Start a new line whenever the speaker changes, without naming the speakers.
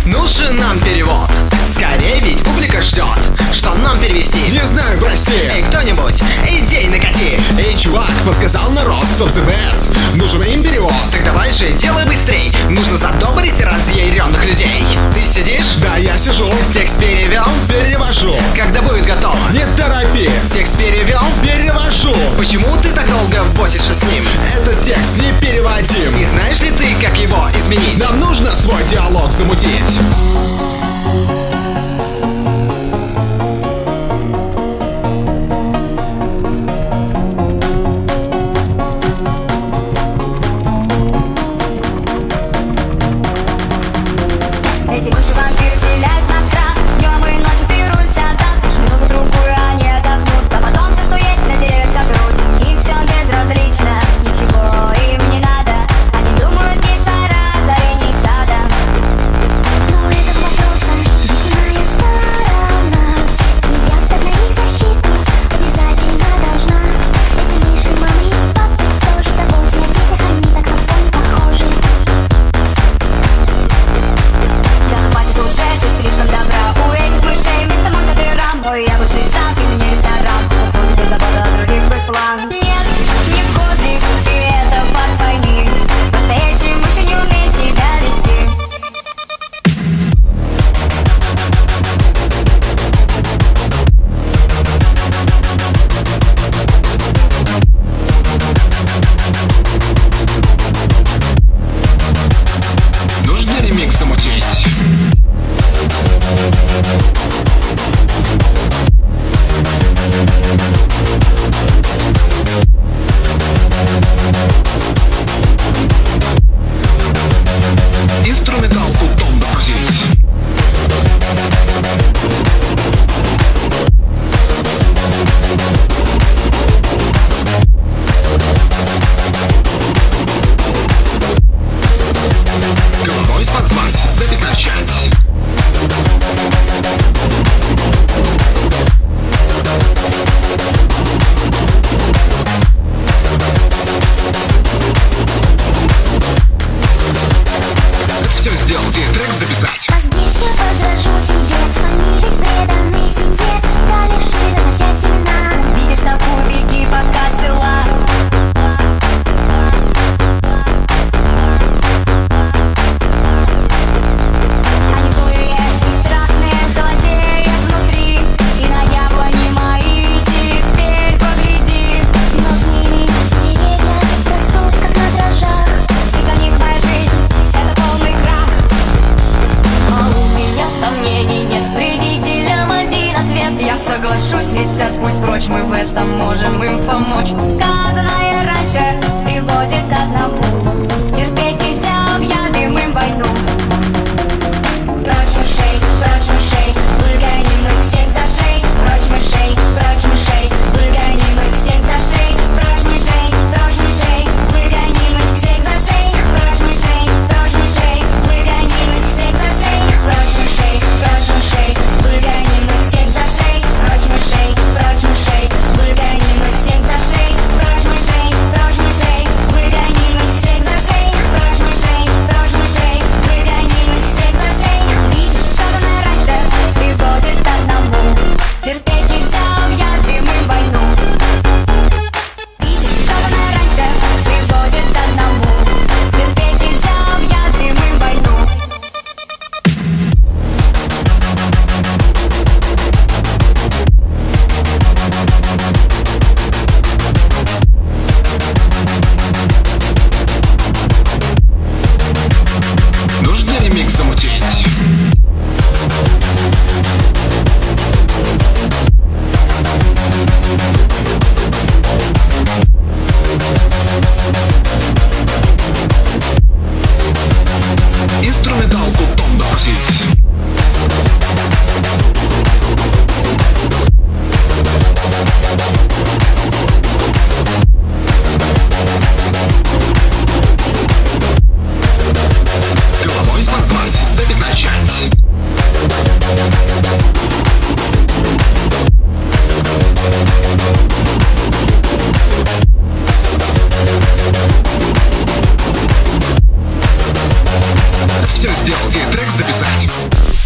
Нужен нам перевод. Скорее, ведь публика ждет. Что нам перевести?
Не знаю, прости.
Эй, кто-нибудь, идей накати.
Эй, чувак, подсказал народ, стоп the best. Нужен им перевод.
Так давай же, делай быстрей. Нужно задобрить разъяренных людей. Ты сидишь?
Да, я сижу.
Текст перевел?
Перевожу.
Когда будет готово?
Не торопи.
Текст перевел?
Перевожу.
Почему ты так долго возишься с ним?
Этот текст не переводим.
И знаешь ли ты, как его изменить?
Нам нужно свой диалог замутить.
Эти мыши-вампиры вселяют в нас страх. Днем и ночью пируют в садах. Лишь минуту-другую они отдохнут, а потом все, что есть, на деревьях сожрут. И все безразлично, ничего им не надо. Они думают лишь о разорении сада. Но этот вопросом весьма сторона. И я встать на их защиту обязательно должна. Эти мыши, мамы и папы тоже в заботе о детях, они так на фон похожи. Да хватит уже
завязать.